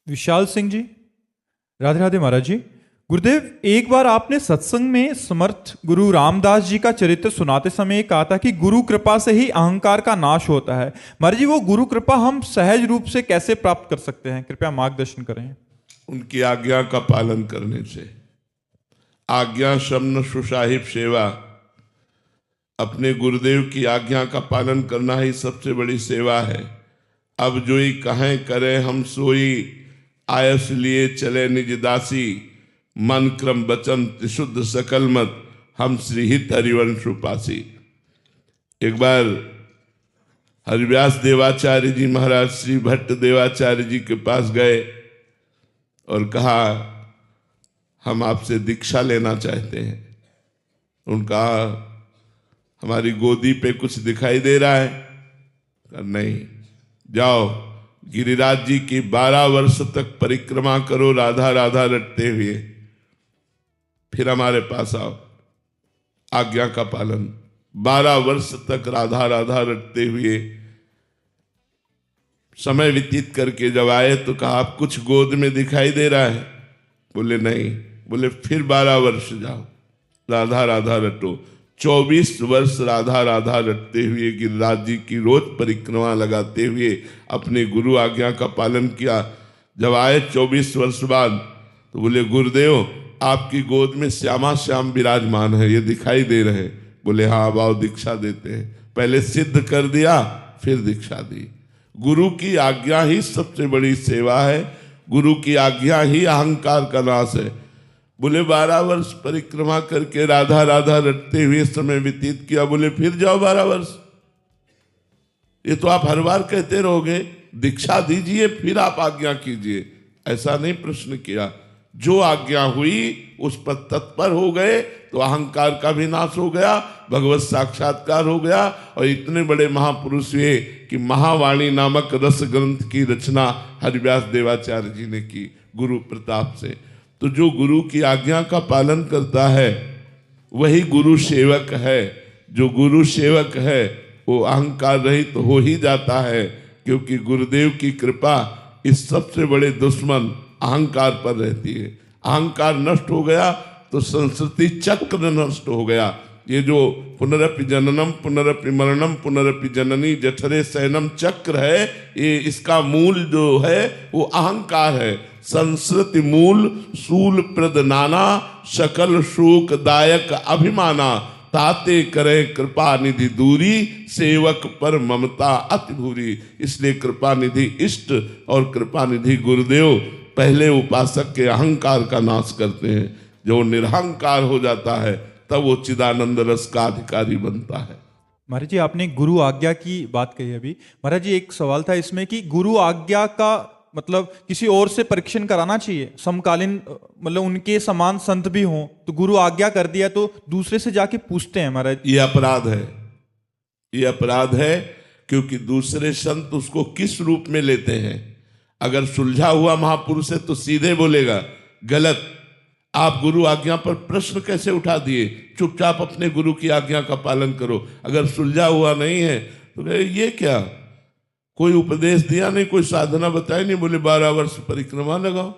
विशाल सिंह जी, राधे राधे महाराज जी। गुरुदेव, एक बार आपने सत्संग में समर्थ गुरु रामदास जी का चरित्र सुनाते समय कहा था कि गुरु कृपा से ही अहंकार का नाश होता है। महाराज जी, वो गुरु कृपा हम सहज रूप से कैसे प्राप्त कर सकते हैं? कृपया मार्गदर्शन करें। उनकी आज्ञा का पालन करने से। आज्ञा शमन सुसाहिब सेवा, अपने गुरुदेव की आज्ञा का पालन करना ही सबसे बड़ी सेवा है। अब जोई कहें करें हम सोई, आयस लिए चले निज दासी, मन क्रम वचन त्रिशुद्ध सकल मत, हम श्रीहित हरिवंश उपासी। एक बार हरिव्यास देवाचार्य जी महाराज श्री भट्ट देवाचार्य जी के पास गए और कहा, हम आपसे दीक्षा लेना चाहते हैं। उनका हमारी गोदी पे कुछ दिखाई दे रहा है? नहीं, जाओ गिरिराज जी की 12 वर्ष तक परिक्रमा करो राधा राधा रटते हुए, फिर हमारे पास आओ। आज्ञा का पालन। 12 वर्ष तक राधा राधा रटते हुए समय व्यतीत करके जब आए तो कहा, आप कुछ गोद में दिखाई दे रहा है? बोले नहीं। बोले फिर 12 वर्ष जाओ, राधा राधा रटो। 24 वर्ष राधा राधा रटते हुए गिरिराज जी की रोज परिक्रमा लगाते हुए अपने गुरु आज्ञा का पालन किया। जब आए 24 वर्ष बाद तो बोले, गुरुदेव आपकी गोद में श्यामा श्याम विराजमान है, ये दिखाई दे रहे। बोले हाँ, अब आओ दीक्षा देते हैं। पहले सिद्ध कर दिया, फिर दीक्षा दी। गुरु की आज्ञा ही सबसे बड़ी सेवा है। गुरु की आज्ञा ही अहंकार का नाश है। बोले 12 वर्ष परिक्रमा करके राधा राधा रटते हुए समय व्यतीत किया। बोले फिर जाओ 12 वर्ष। ये तो आप हर बार कहते रहोगे, दीक्षा दीजिए फिर आप आज्ञा कीजिए। ऐसा नहीं प्रश्न किया। जो आज्ञा हुई उस पर तत्पर हो गए तो अहंकार का भी नाश हो गया, भगवत साक्षात्कार हो गया। और इतने बड़े महापुरुष हुए कि महावाणी नामक रस ग्रंथ की रचना हरिव्यास देवाचार्य जी ने की गुरु प्रताप से। तो जो गुरु की आज्ञा का पालन करता है वही गुरु सेवक है। जो गुरु सेवक है वो अहंकार रहित तो हो ही जाता है, क्योंकि गुरुदेव की कृपा इस सबसे बड़े दुश्मन अहंकार पर रहती है। अहंकार नष्ट हो गया तो संस्कृति चक्र नष्ट हो गया। ये जो पुनरपि जननम पुनरपि मरणम पुनरपि जननी जठरे शयनम चक्र है, ये इसका मूल जो है वो अहंकार है। संस्कृति मूल सूल प्रद नाना, सकल शोक दायक अभिमाना, ताते करे कृपा निधि दूरी, सेवक पर ममता अति भूरी। इसलिए कृपा निधि इष्ट और कृपा निधि गुरुदेव पहले उपासक के अहंकार का नाश करते हैं। जो निरहंकार हो जाता है तब वो चिदानंद रस का अधिकारी बनता है। महाराज जी, आपने गुरु आज्ञा की बात कही अभी। महाराज जी, एक सवाल था इसमें कि गुरु आज्ञा का मतलब किसी और से परीक्षण कराना चाहिए? समकालीन मतलब उनके समान संत भी हों तो गुरु आज्ञा कर दिया तो दूसरे से जाके पूछते हैं महाराज। ये अपराध है, ये अपराध है, क्योंकि दूसरे संत उसको किस रूप में लेते हैं। अगर सुलझा हुआ महापुरुष है तो सीधे बोलेगा गलत। आप गुरु आज्ञा पर प्रश्न कैसे उठा दिए? चुपचाप अपने गुरु की आज्ञा का पालन करो। अगर सुलझा हुआ नहीं है तो ये क्या, कोई उपदेश दिया नहीं, कोई साधना बताई नहीं। बोले 12 वर्ष परिक्रमा लगाओ।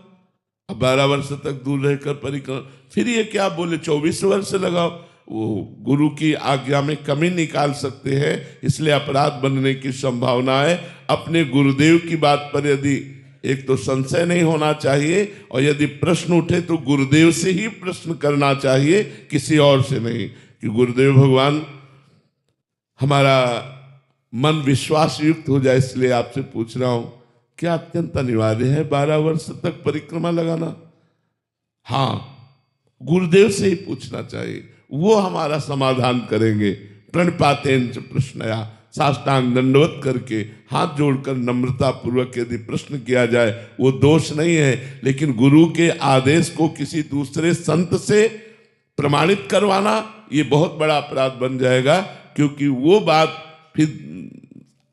अब 12 वर्ष तक दूर रहकर परिक्रमा, फिर ये क्या बोले 24 वर्ष लगाओ। वो गुरु की आज्ञा में कमी निकाल सकते हैं, इसलिए अपराध बनने की संभावना है। अपने गुरुदेव की बात पर यदि एक तो संशय नहीं होना चाहिए, और यदि प्रश्न उठे तो गुरुदेव से ही प्रश्न करना चाहिए, किसी और से नहीं। कि गुरुदेव भगवान हमारा मन विश्वास युक्त हो जाए, इसलिए आपसे पूछ रहा हूं, क्या अत्यंत अनिवार्य है 12 वर्ष तक परिक्रमा लगाना? हाँ, गुरुदेव से ही पूछना चाहिए, वो हमारा समाधान करेंगे। प्रणपातेन च प्रश्नया, साष्टांग दंडवत करके हाथ जोड़कर नम्रता पूर्वक यदि प्रश्न किया जाए वो दोष नहीं है। लेकिन गुरु के आदेश को किसी दूसरे संत से प्रमाणित करवाना ये बहुत बड़ा अपराध बन जाएगा, क्योंकि वो बात फिर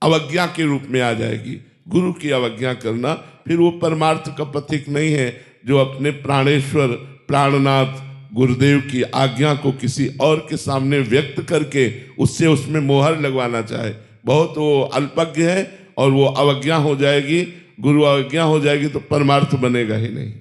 अवज्ञा के रूप में आ जाएगी। गुरु की अवज्ञा करना फिर वो परमार्थ का पथिक नहीं है, जो अपने प्राणेश्वर प्राणनाथ गुरुदेव की आज्ञा को किसी और के सामने व्यक्त करके उससे उसमें मोहर लगवाना चाहे। बहुत वो अल्पज्ञ है और वो अवज्ञा हो जाएगी। गुरु आज्ञा हो जाएगी तो परमार्थ बनेगा ही नहीं।